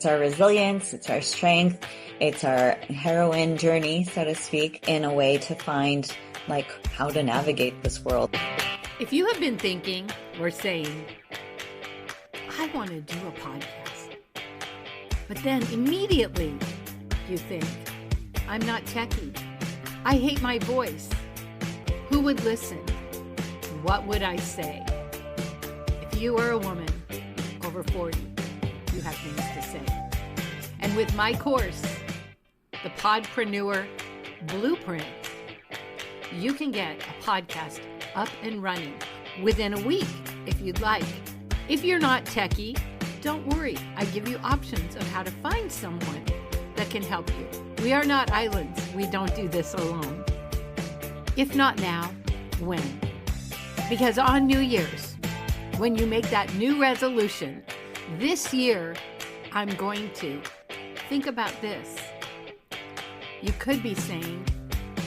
It's our resilience, it's our strength, it's our heroine journey, so to speak, in a way to find how to navigate this world. If you have been thinking or saying, I want to do a podcast, but then immediately you think, I'm not techie, I hate my voice, who would listen? What would I say? If you are a woman over 40, you have things to say. And with my course, the Podpreneur Blueprint, you can get a podcast up and running within a week if you'd like. If you're not techie, don't worry. I give you options of how to find someone that can help you. We are not islands. We don't do this alone. If not now, when? Because on New Year's, when you make that new resolution, this year, I'm going to think about this. You could be saying,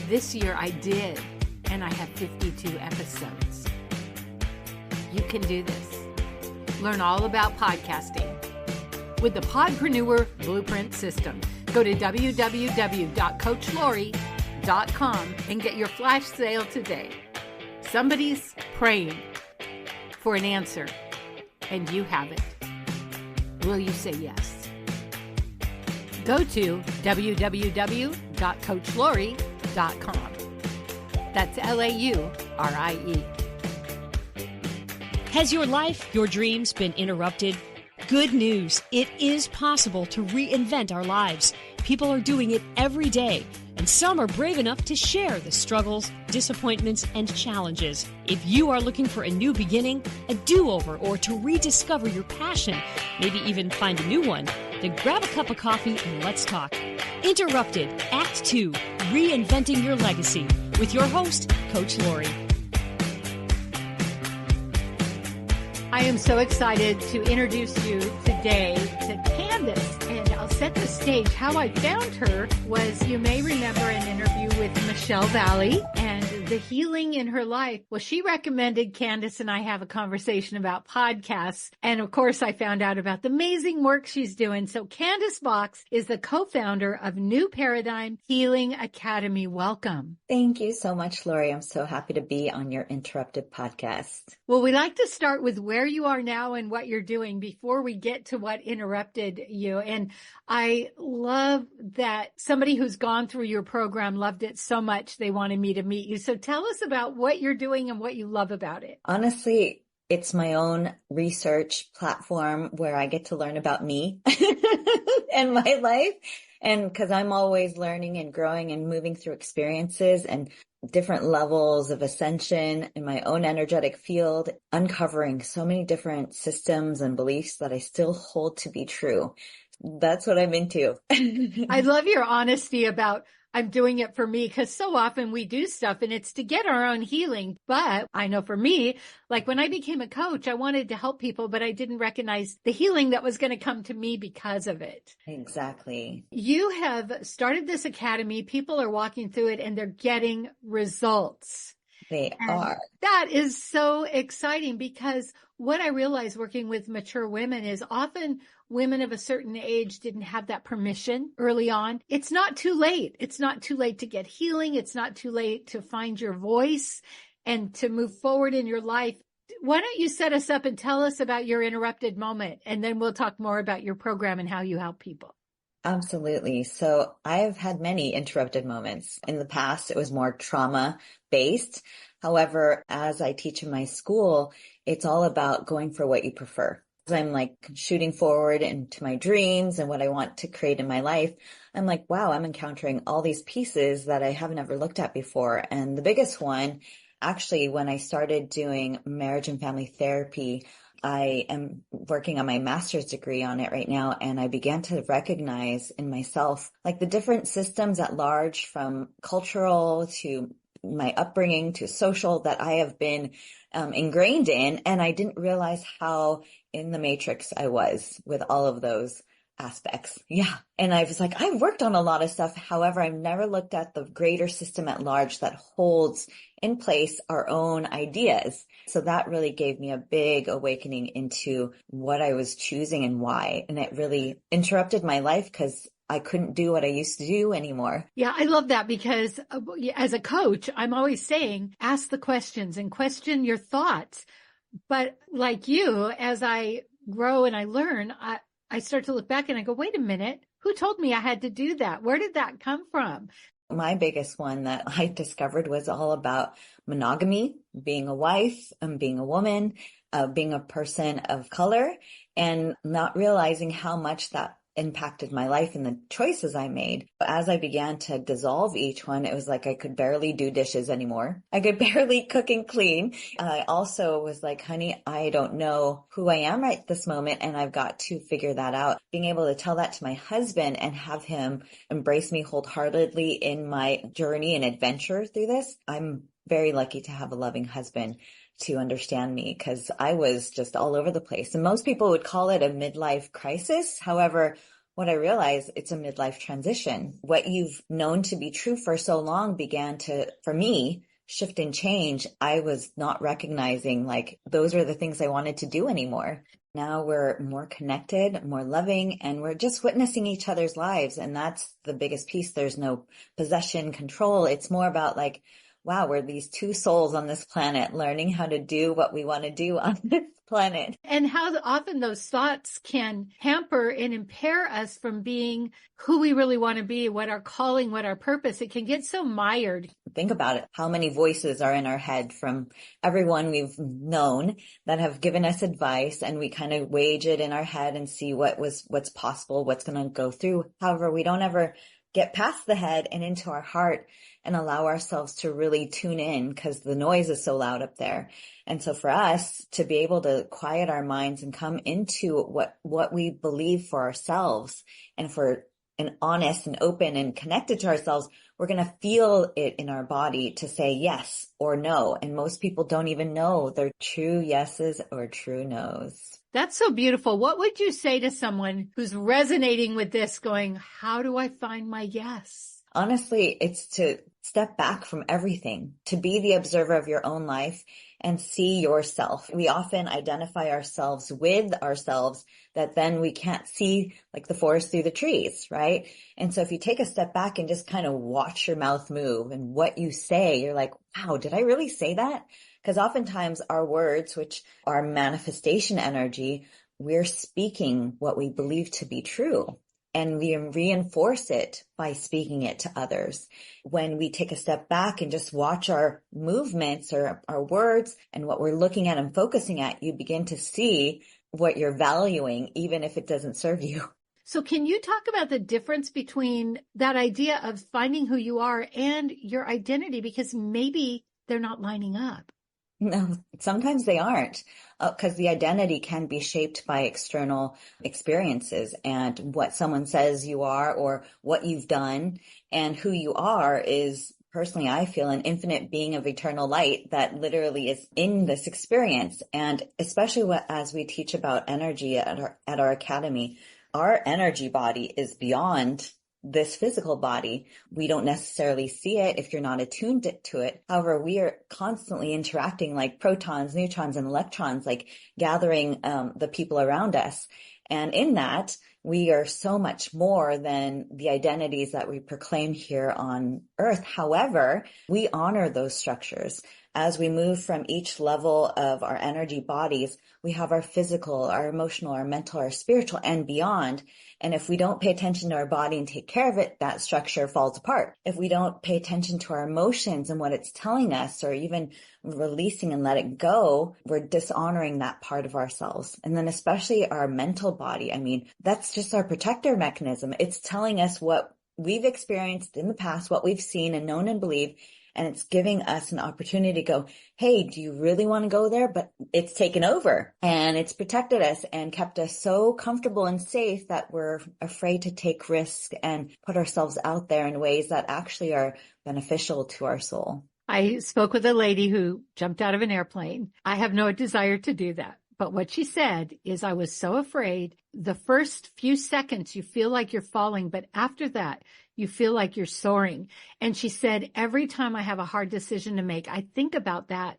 this year I did, and I have 52 episodes. You can do this. Learn all about podcasting with the Podpreneur Blueprint System. Go to www.coachlori.com and get your flash sale today. Somebody's praying for an answer, and you have it. Will you say yes? Go to www.coachlori.com. That's Laurie. Has your life, your dreams been interrupted? Good news. It is possible to reinvent our lives. People are doing it every day, and some are brave enough to share the struggles, disappointments, and challenges. If you are looking for a new beginning, a do-over, or to rediscover your passion, maybe even find a new one, then grab a cup of coffee and let's talk. Interrupted, Act 2, Reinventing Your Legacy, with your host, Coach Lori. I am so excited to introduce you today to Candice, and I'll set the stage. How I found her was, you may remember an interview with Michelle Valley and the healing in her life. Well, she recommended Candice and I have a conversation about podcasts. And of course, I found out about the amazing work she's doing. So Candice Box is the co-founder of New Paradigm Healing Academy. Welcome. Thank you so much, Lori. I'm so happy to be on your Interrupted podcast. Well, we like to start with where you are now and what you're doing before we get to what interrupted you. And I love that somebody who's gone through your program loved it so much they wanted me to meet you. So tell us about what you're doing and what you love about it. Honestly, it's my own research platform where I get to learn about me and my life. And because I'm always learning and growing and moving through experiences and different levels of ascension in my own energetic field, uncovering so many different systems and beliefs that I still hold to be true. That's what I'm into. I love your honesty about I'm doing it for me, because so often we do stuff and it's to get our own healing. But I know for me, like when I became a coach, I wanted to help people, but I didn't recognize the healing that was going to come to me because of it. Exactly. You have started this academy. People are walking through it and they're getting results. They are. That is so exciting, because what I realize working with mature women is often women of a certain age didn't have that permission early on. It's not too late. It's not too late to get healing. It's not too late to find your voice and to move forward in your life. Why don't you set us up and tell us about your interrupted moment, and then we'll talk more about your program and how you help people. Absolutely. So I've had many interrupted moments. In the past, it was more trauma based. However, as I teach in my school, it's all about going for what you prefer. I'm like shooting forward into my dreams and what I want to create in my life. I'm like, wow, I'm encountering all these pieces that I haven't ever looked at before. And the biggest one, actually, when I started doing marriage and family therapy, I am working on my master's degree on it right now. And I began to recognize in myself, like the different systems at large, from cultural to my upbringing to social, that I have been ingrained in. And I didn't realize how in the matrix I was with all of those aspects. Yeah. And I was like, I've worked on a lot of stuff. However, I've never looked at the greater system at large that holds in place our own ideas. So that really gave me a big awakening into what I was choosing and why. And it really interrupted my life because I couldn't do what I used to do anymore. Yeah, I love that because as a coach, I'm always saying, ask the questions and question your thoughts. But like you, as I grow and I learn, I start to look back and I go, wait a minute, who told me I had to do that? Where did that come from? My biggest one that I discovered was all about monogamy, being a wife, being a woman, being a person of color, and not realizing how much that impacted my life and the choices I made. As I began to dissolve each one, it was like I could barely do dishes anymore. I could barely cook and clean. I also was like, honey, I don't know who I am right this moment, and I've got to figure that out. Being able to tell that to my husband and have him embrace me wholeheartedly in my journey and adventure through this, I'm very lucky to have a loving husband to understand me, because I was just all over the place. And most people would call it a midlife crisis. However, what I realized, it's a midlife transition. What you've known to be true for so long began to, for me, shift and change. I was not recognizing like those were the things I wanted to do anymore. Now we're more connected, more loving, and we're just witnessing each other's lives. And that's the biggest piece. There's no possession, control. It's more about like, wow, we're these two souls on this planet learning how to do what we want to do on this planet. And how often those thoughts can hamper and impair us from being who we really want to be, what our calling, what our purpose. It can get so mired. Think about it. How many voices are in our head from everyone we've known that have given us advice, and we kind of wage it in our head and see what's possible, what's going to go through. However, we don't ever get past the head and into our heart and allow ourselves to really tune in, because the noise is so loud up there. And so for us to be able to quiet our minds and come into what we believe for ourselves, and for an honest and open and connected to ourselves, we're going to feel it in our body to say yes or no. And most people don't even know their true yeses or true nos. That's so beautiful. What would you say to someone who's resonating with this, going, how do I find my yes? Honestly, it's to step back from everything, to be the observer of your own life and see yourself. We often identify ourselves with ourselves that then we can't see like the forest through the trees, right? And so if you take a step back and just kind of watch your mouth move and what you say, you're like, wow, did I really say that? Because oftentimes our words, which are manifestation energy, we're speaking what we believe to be true. And we reinforce it by speaking it to others. When we take a step back and just watch our movements or our words and what we're looking at and focusing at, you begin to see what you're valuing, even if it doesn't serve you. So can you talk about the difference between that idea of finding who you are and your identity? Because maybe they're not lining up. No, sometimes they aren't, because the identity can be shaped by external experiences and what someone says you are or what you've done. And who you are is, personally, I feel, an infinite being of eternal light that literally is in this experience. And especially as we teach about energy at our academy, our energy body is beyond this physical body. We don't necessarily see it if you're not attuned to it. However, we are constantly interacting like protons, neutrons, and electrons, like gathering the people around us. And in that, we are so much more than the identities that we proclaim here on Earth. However, we honor those structures. As we move from each level of our energy bodies, we have our physical, our emotional, our mental, our spiritual, and beyond. And if we don't pay attention to our body and take care of it, that structure falls apart. If we don't pay attention to our emotions and what it's telling us, or even releasing and let it go, we're dishonoring that part of ourselves. And then especially our mental body. I mean, that's just our protector mechanism. It's telling us what we've experienced in the past, what we've seen and known and believed. And it's giving us an opportunity to go, hey, do you really want to go there? But it's taken over and it's protected us and kept us so comfortable and safe that we're afraid to take risks and put ourselves out there in ways that actually are beneficial to our soul. I spoke with a lady who jumped out of an airplane. I have no desire to do that. But what she said is, I was so afraid. The first few seconds, you feel like you're falling, but after that, you feel like you're soaring. And she said, every time I have a hard decision to make, I think about that.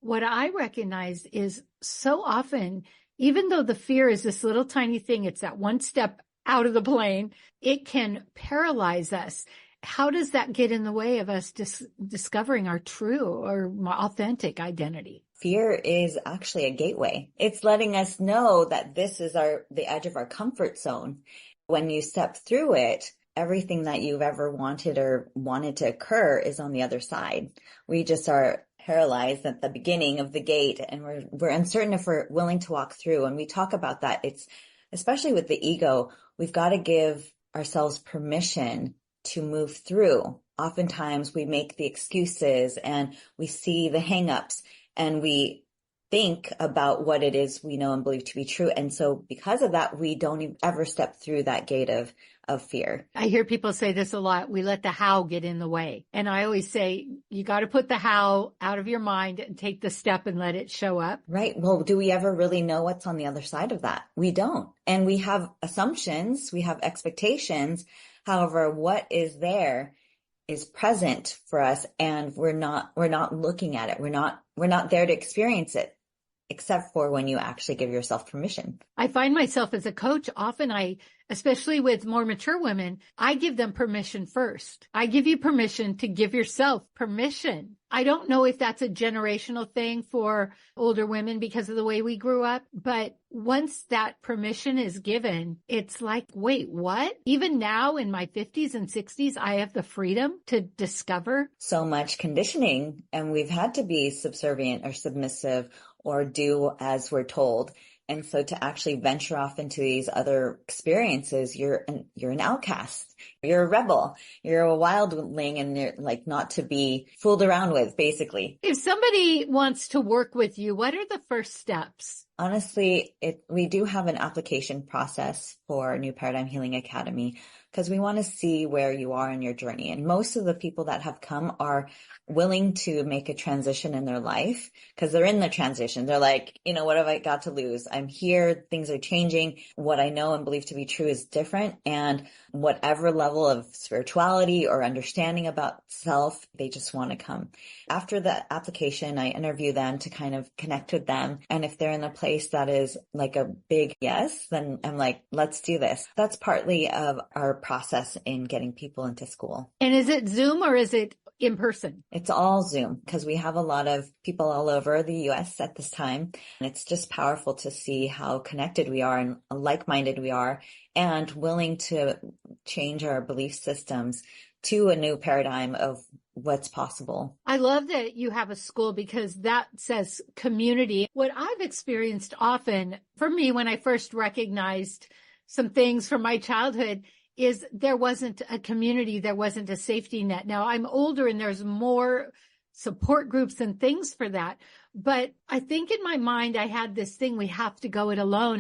What I recognize is so often, even though the fear is this little tiny thing, it's that one step out of the plane, it can paralyze us. How does that get in the way of us discovering our true or authentic identity? Fear is actually a gateway. It's letting us know that this is the edge of our comfort zone. When you step through it, everything that you've ever wanted or wanted to occur is on the other side. We just are paralyzed at the beginning of the gate, and we're uncertain if we're willing to walk through. And we talk about that. It's especially with the ego, we've got to give ourselves permission to move through. Oftentimes we make the excuses and we see the hangups and we think about what it is we know and believe to be true. And so because of that, we don't ever step through that gate of fear. I hear people say this a lot. We let the how get in the way. And I always say, you got to put the how out of your mind and take the step and let it show up. Right. Well, do we ever really know what's on the other side of that? We don't. And we have assumptions, we have expectations. However, what is there is present for us, and we're not looking at it. We're not there to experience it, except for when you actually give yourself permission. I find myself as a coach, often especially with more mature women, I give them permission first. I give you permission to give yourself permission. I don't know if that's a generational thing for older women because of the way we grew up, but once that permission is given, it's like, wait, what? Even now in my 50s and 60s, I have the freedom to discover. So much conditioning, and we've had to be subservient or submissive or do as we're told. And so to actually venture off into these other experiences, you're an outcast, you're a rebel, you're a wildling, and you're like not to be fooled around with, basically. If somebody wants to work with you, what are the first steps? Honestly, we do have an application process for New Paradigm Healing Academy because we want to see where you are in your journey. And most of the people that have come are willing to make a transition in their life because they're in the transition. They're like, what have I got to lose? I'm here. Things are changing. What I know and believe to be true is different. And whatever level of spirituality or understanding about self, they just want to come. After the application, I interview them to kind of connect with them. And if they're in a place that is like a big yes, then I'm like, let's do this. That's partly of our process in getting people into school. And is it Zoom or is it in person? It's all Zoom because we have a lot of people all over the US at this time. And it's just powerful to see how connected we are and like-minded we are and willing to change our belief systems to a new paradigm of what's possible. I love that you have a school because that says community. What I've experienced often for me when I first recognized some things from my childhood is there wasn't a community, there wasn't a safety net. Now I'm older and there's more support groups and things for that. But I think in my mind, I had this thing, we have to go it alone.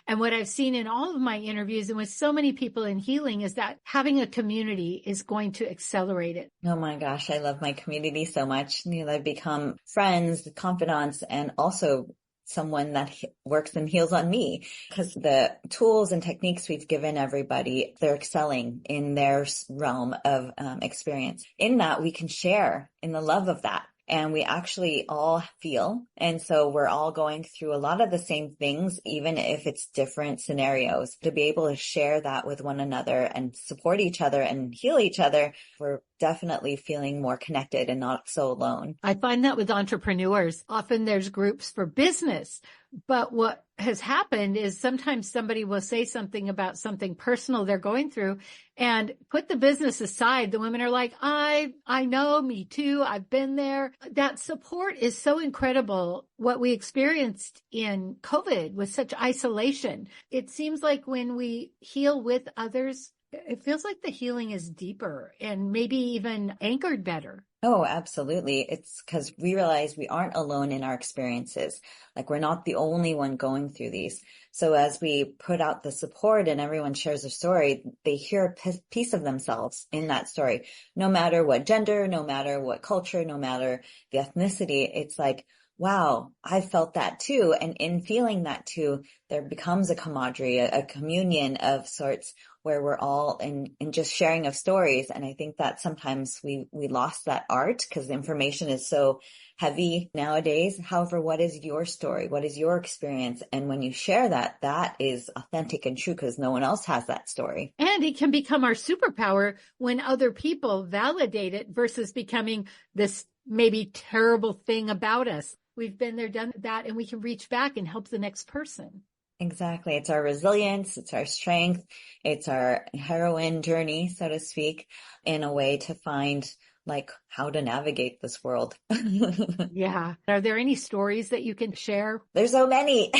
And what I've seen in all of my interviews and with so many people in healing is that having a community is going to accelerate it. Oh my gosh, I love my community so much. I've become friends, confidants, and also someone that works and heals on me because the tools and techniques we've given everybody, they're excelling in their realm of experience. In that, we can share in the love of that. And we actually all feel. And so we're all going through a lot of the same things, even if it's different scenarios. To be able to share that with one another and support each other and heal each other, we're definitely feeling more connected and not so alone. I find that with entrepreneurs, often there's groups for business. But what has happened is sometimes somebody will say something about something personal they're going through and put the business aside. The women are like, I know, me too. I've been there. That support is so incredible. What we experienced in COVID was such isolation. It seems like when we heal with others, it feels like the healing is deeper and maybe even anchored better. Oh, absolutely. It's because we realize we aren't alone in our experiences. Like we're not the only one going through these. So as we put out the support and everyone shares their story, they hear a piece of themselves in that story. No matter what gender, no matter what culture, no matter the ethnicity, it's like wow, I felt that too. And in feeling that too, there becomes a camaraderie, a communion of sorts where we're all in just sharing of stories. And I think that sometimes we lost that art because the information is so heavy nowadays. However, what is your story? What is your experience? And when you share that, that is authentic and true because no one else has that story. And it can become our superpower when other people validate it versus becoming this maybe terrible thing about us. We've been there, done that, and we can reach back and help the next person. Exactly. It's our resilience. It's our strength. It's our heroine journey, so to speak, in a way to find like how to navigate this world. Yeah. Are there any stories that you can share? There's so many,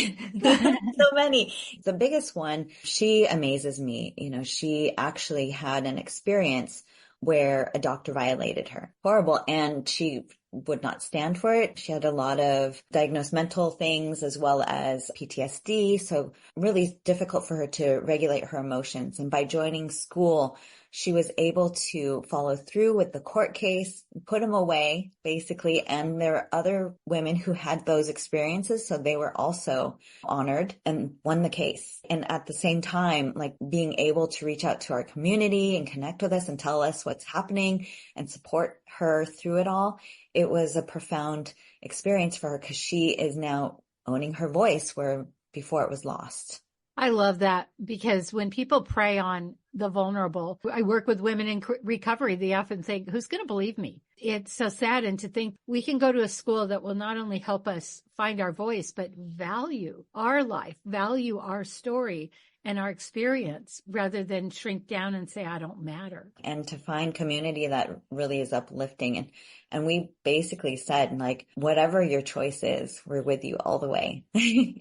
so many. The biggest one, she amazes me. You know, she actually had an experience where a doctor violated her. Horrible. And she would not stand for it. She had a lot of diagnosed mental things as well as PTSD. So really difficult for her to regulate her emotions. And by joining school, she was able to follow through with the court case, put him away, basically. And there are other women who had those experiences. So they were also honored and won the case. And at the same time, like being able to reach out to our community and connect with us and tell us what's happening and support her through it all. It was a profound experience for her because she is now owning her voice where before it was lost. I love that because when people prey on the vulnerable, I work with women in recovery. They often think, who's going to believe me? It's so sad. And to think we can go to a school that will not only help us find our voice, but value our life, value our story and our experience rather than shrink down and say, I don't matter. And to find community that really is uplifting. And we basically said, like, whatever your choice is, we're with you all the way.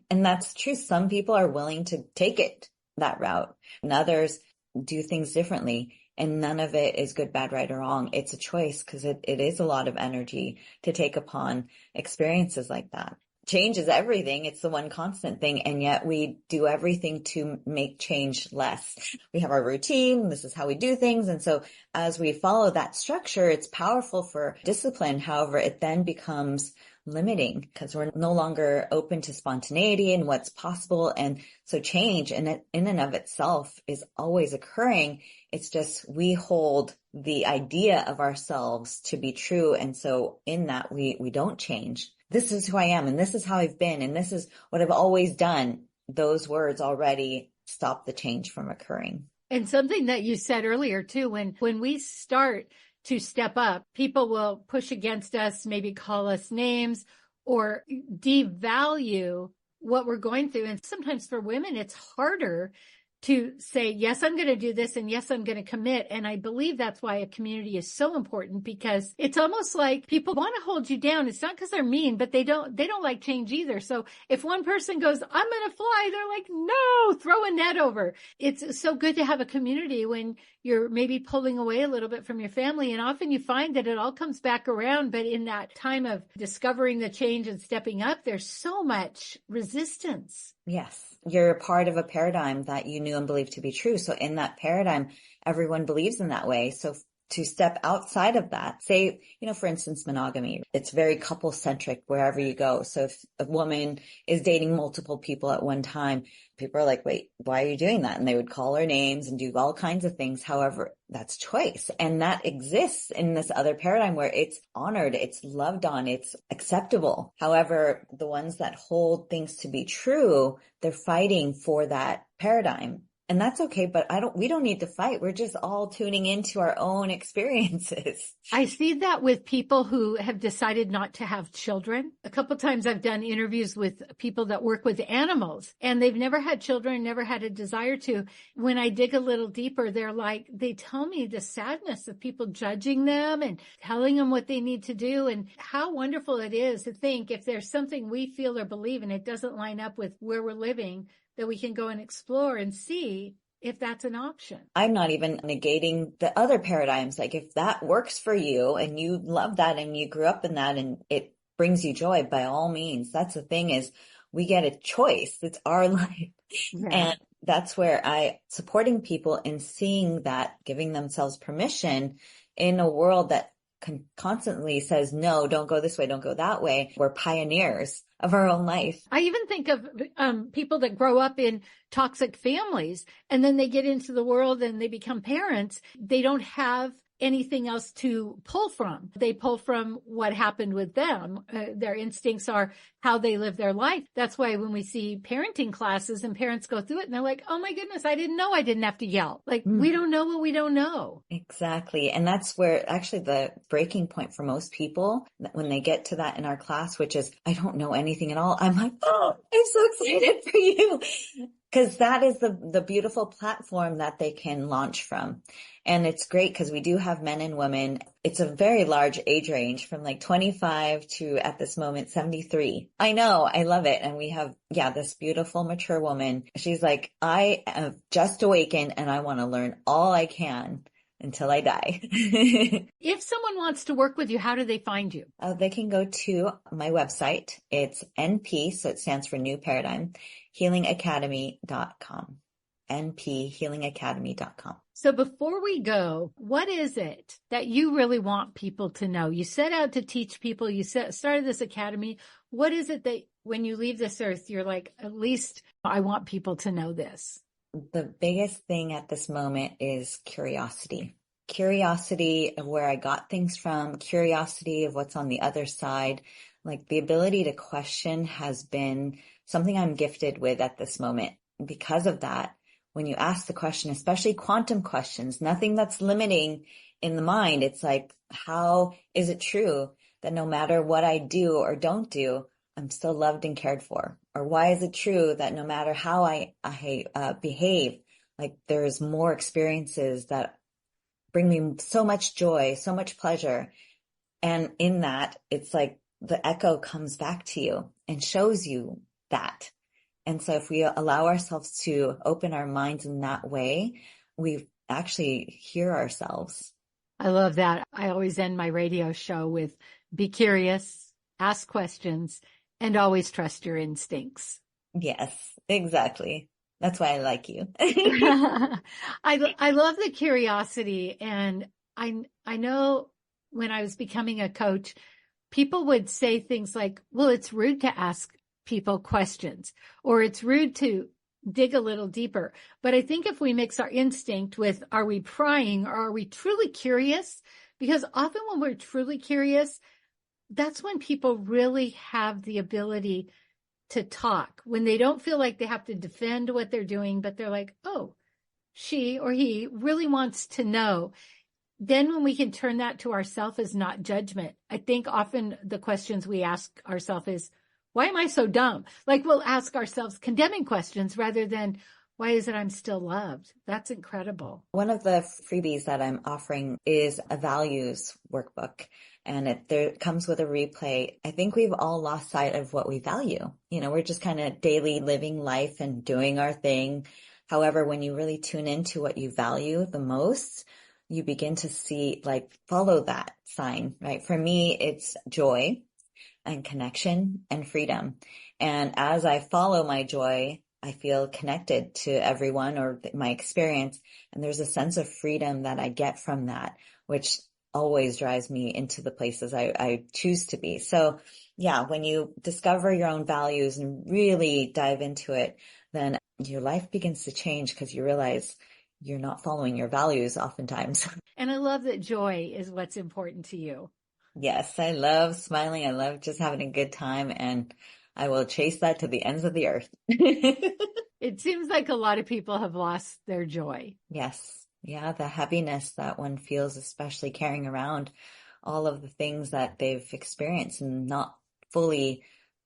And that's true. Some people are willing to take it that route and others do things differently. And none of it is good, bad, right, or wrong. It's a choice because it is a lot of energy to take upon experiences like that. Change is everything. It's the one constant thing. And yet we do everything to make change less. We have our routine. This is how we do things. And so as we follow that structure, it's powerful for discipline. However, it then becomes limiting because we're no longer open to spontaneity and what's possible. And so change in and of itself is always occurring. It's just we hold the idea of ourselves to be true. And so in that we don't change. This is who I am and this is how I've been and this is what I've always done. Those words already stop the change from occurring. And something that you said earlier too, when we start to step up, people will push against us, maybe call us names or devalue what we're going through. And sometimes for women, it's harder to say, yes, I'm going to do this. And yes, I'm going to commit. And I believe that's why a community is so important because it's almost like people want to hold you down. It's not because they're mean, but they don't like change either. So if one person goes, I'm going to fly, they're like, no, throw a net over. It's so good to have a community when you're maybe pulling away a little bit from your family. And often you find that it all comes back around. But in that time of discovering the change and stepping up, there's so much resistance. Yes. You're a part of a paradigm that you knew and believed to be true. So in that paradigm, everyone believes in that way. So to step outside of that, say, for instance, monogamy, it's very couple centric wherever you go. So if a woman is dating multiple people at one time, people are like, wait, why are you doing that? And they would call her names and do all kinds of things. However, that's choice. And that exists in this other paradigm where it's honored, it's loved on, it's acceptable. However, the ones that hold things to be true, they're fighting for that paradigm. And that's okay, but we don't need to fight. We're just all tuning into our own experiences. I see that with people who have decided not to have children. A couple times I've done interviews with people that work with animals and they've never had children, never had a desire to. When I dig a little deeper, they tell me the sadness of people judging them and telling them what they need to do and how wonderful it is to think if there's something we feel or believe and it doesn't line up with where we're living, that we can go and explore and see if that's an option. I'm not even negating the other paradigms. Like if that works for you and you love that and you grew up in that and it brings you joy, by all means. That's the thing is we get a choice. It's our life. Yeah. And that's where supporting people in seeing that, giving themselves permission in a world that constantly says, no, don't go this way, don't go that way. We're pioneers of our own life. I even think of people that grow up in toxic families and then they get into the world and they become parents. They don't have anything else to pull from. They pull from what happened with them. Their instincts are how they live their life. That's why when we see parenting classes and parents go through it and they're like, oh my goodness, I didn't know I didn't have to yell. Like, we don't know what we don't know. Exactly. And that's where actually the breaking point for most people, when they get to that in our class, which is, I don't know anything at all. I'm like, oh, I'm so excited for you. Because that is the beautiful platform that they can launch from. And it's great because we do have men and women. It's a very large age range from like 25 to at this moment, 73. I know. I love it. And we have, this beautiful, mature woman. She's like, I have just awakened and I want to learn all I can until I die. If someone wants to work with you, how do they find you? They can go to my website. It's NP, so it stands for New Paradigm, healingacademy.com. nphealingacademy.com. So before we go, what is it that you really want people to know? You set out to teach people, started this academy. What is it that when you leave this earth, you're like, at least I want people to know this? The biggest thing at this moment is curiosity. Curiosity of where I got things from, curiosity of what's on the other side. Like the ability to question has been something I'm gifted with at this moment. Because of that, when you ask the question, especially quantum questions, nothing that's limiting in the mind, it's like, how is it true that no matter what I do or don't do, I'm still loved and cared for? Or why is it true that no matter how I behave, like there's more experiences that bring me so much joy, so much pleasure. And in that, it's like the echo comes back to you and shows you that. And so if we allow ourselves to open our minds in that way, we actually hear ourselves. I love that. I always end my radio show with be curious, ask questions, and always trust your instincts. Yes, exactly. That's why I like you. I love the curiosity. And I know when I was becoming a coach, people would say things like, well, it's rude to ask people questions, or it's rude to dig a little deeper. But I think if we mix our instinct with, are we prying or are we truly curious? Because often when we're truly curious, that's when people really have the ability to talk, when they don't feel like they have to defend what they're doing, but they're like, oh, she or he really wants to know. Then when we can turn that to ourselves as not judgment, I think often the questions we ask ourselves is, why am I so dumb? Like we'll ask ourselves condemning questions rather than, why is it I'm still loved? That's incredible. One of the freebies that I'm offering is a values workbook, and it comes with a replay. I think we've all lost sight of what we value. We're just kind of daily living life and doing our thing. However, when you really tune into what you value the most, you begin to see, like, follow that sign, right? For me, it's joy and connection and freedom. And as I follow my joy, I feel connected to everyone or my experience. And there's a sense of freedom that I get from that, which always drives me into the places I choose to be. So yeah, when you discover your own values and really dive into it, then your life begins to change because you realize you're not following your values oftentimes. And I love that joy is what's important to you. Yes, I love smiling. I love just having a good time, and I will chase that to the ends of the earth. It seems like a lot of people have lost their joy. Yes. Yeah, the heaviness that one feels, especially carrying around all of the things that they've experienced and not fully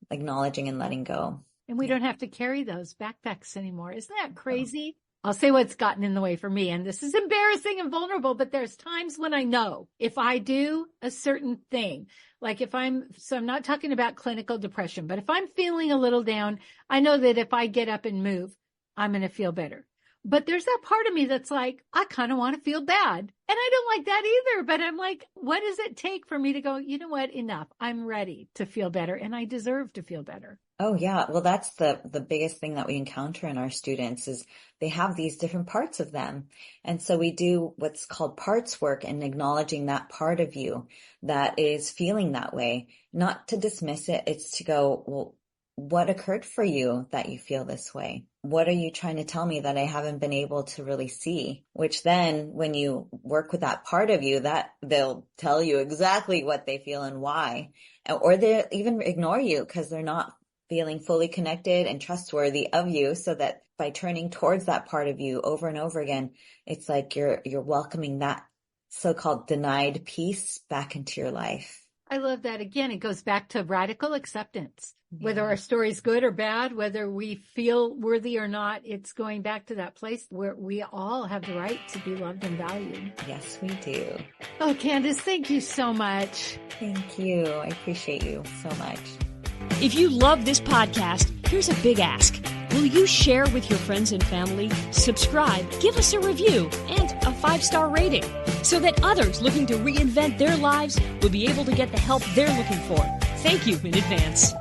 acknowledging and letting go. And we don't have to carry those backpacks anymore. Isn't that crazy? I'll say what's gotten in the way for me. And this is embarrassing and vulnerable, but there's times when I know if I do a certain thing, like I'm not talking about clinical depression, but if I'm feeling a little down, I know that if I get up and move, I'm going to feel better. But there's that part of me that's like, I kind of want to feel bad. And I don't like that either. But I'm like, what does it take for me to go, you know what, enough. I'm ready to feel better and I deserve to feel better. Oh yeah. Well, that's the biggest thing that we encounter in our students is they have these different parts of them. And so we do what's called parts work and acknowledging that part of you that is feeling that way, not to dismiss it. It's to go, well, what occurred for you that you feel this way? What are you trying to tell me that I haven't been able to really see? Which then when you work with that part of you, that they'll tell you exactly what they feel and why, or they even ignore you because they're not feeling fully connected and trustworthy of you, so that by turning towards that part of you over and over again, it's like you're welcoming that so-called denied piece back into your life. I love that. Again, it goes back to radical acceptance. Whether our story's good or bad, whether we feel worthy or not, it's going back to that place where we all have the right to be loved and valued. Yes, we do. Oh, Candice, thank you so much. Thank you. I appreciate you so much. If you love this podcast, here's a big ask. Will you share with your friends and family, subscribe, give us a review, and a 5-star rating so that others looking to reinvent their lives will be able to get the help they're looking for? Thank you in advance.